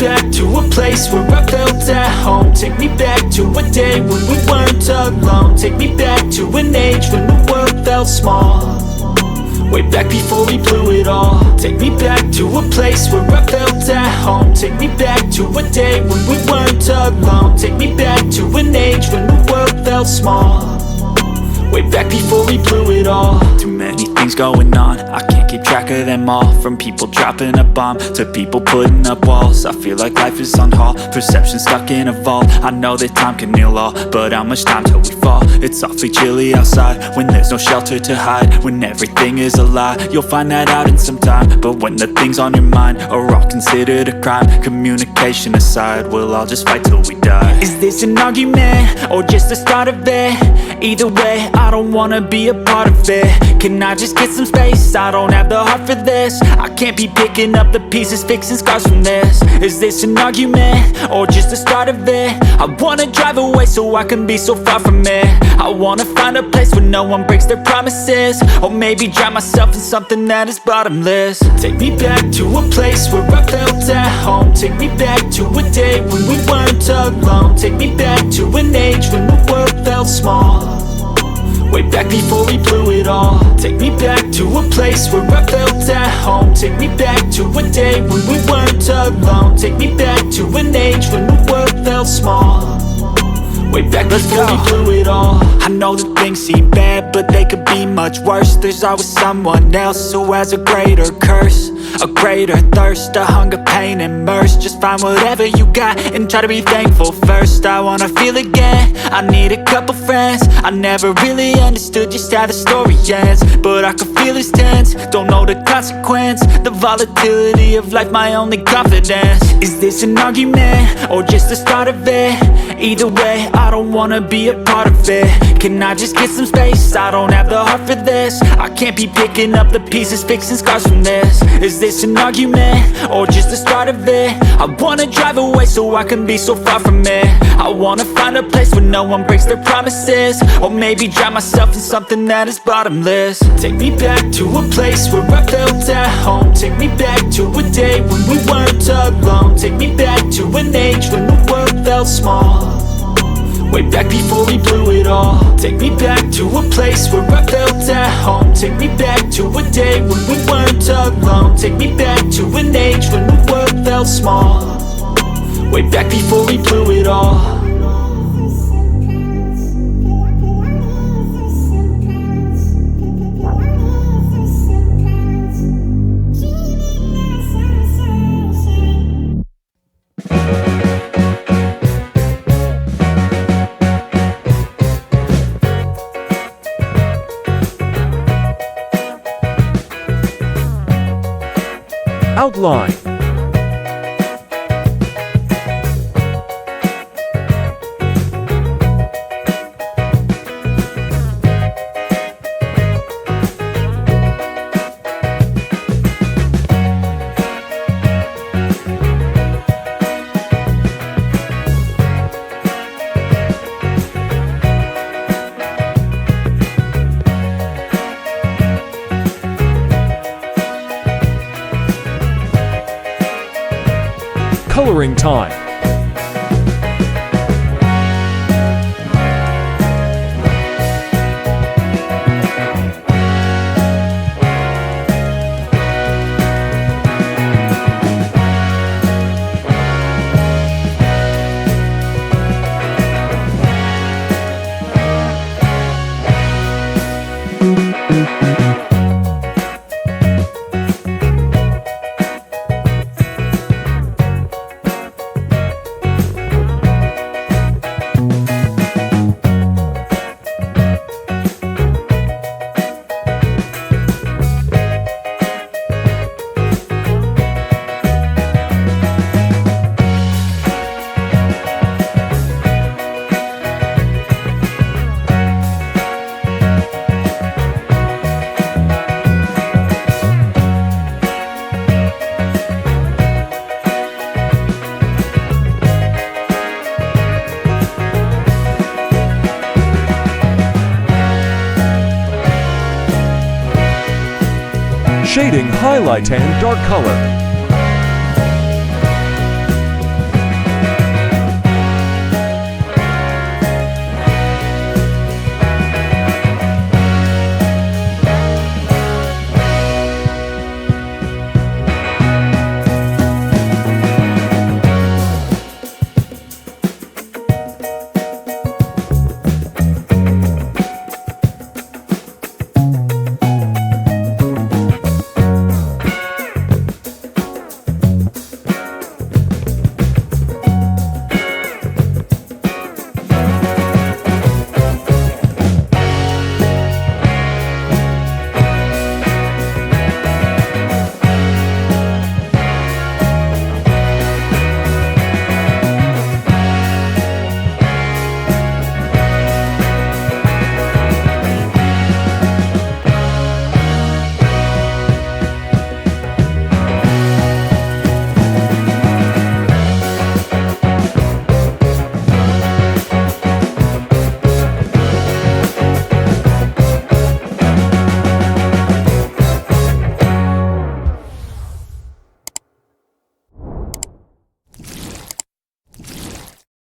back to a place where I felt at home. Take me back to a day when we weren't alone. Take me back to an age when the world felt small, way back before we blew it all. Take me back to a place where I felt at home. Take me back to a day when we weren't alone. Take me back to an age when the world felt small, way back before we blew it all. Too many things going on, I can't keep track of them all. From people dropping a bomb to people putting up walls. I feel like life is on hold, perception stuck in a vault. I know that time can heal all, but how much time till we fall? It's awfully chilly outside when there's no shelter to hide. When everything is a lie, you'll find that out in some time. But when the things on your mind are all considered a crime, communication aside, we'll all just fight till we die. Is this an argument or just the start of it? Either way, I don't wanna be a part of it. Can I just get some space? I don't have the heart for this. I can't be picking up the pieces, fixing scars from this. Is this an argument or just the start of it? I wanna drive away so I can be so far from it. I wanna find a place where no one breaks their promises, or maybe drown myself in something that is bottomless. Take me back to a place where I felt at home. Take me back to a day when we weren't alone. Take me back to an age when the world felt small, way back before we blew it all. Take me back to a place where I felt at home. Take me back to a day when we weren't alone. Take me back to an age when the world felt small, way back before we blew it all. I know that things seem bad, but they could be much worse. There's always someone else who has a greater curse, a greater thirst, a hunger, pain, and mercy. Just find whatever you got and try to be thankful first. I wanna feel again, I need a couple friends. I never really understood just how the story ends, but I can feel it's tense, don't know the consequence. The volatility of life, my only confidence. Is this an argument or just the start of it? Either way, I don't wanna be a part of it. Can I just get some space? I don't have the heart for this. I can't be picking up the pieces, fixing scars from this. Is this an argument or just the start of it? I wanna drive away so I can be so far from it. I wanna find a place where no one breaks their promises, or maybe drown myself in something that is bottomless. Take me back to a place where I felt at home. Take me back to a day when we weren't alone. Take me back to an age when the world felt small, way back before we blew it all. Take me back to a place where I felt at home. Take me back to a day when we weren't alone. Take me back to an age when the world felt small, way back before we blew it all. Outline. Coloring time. Shading, highlight, and dark color.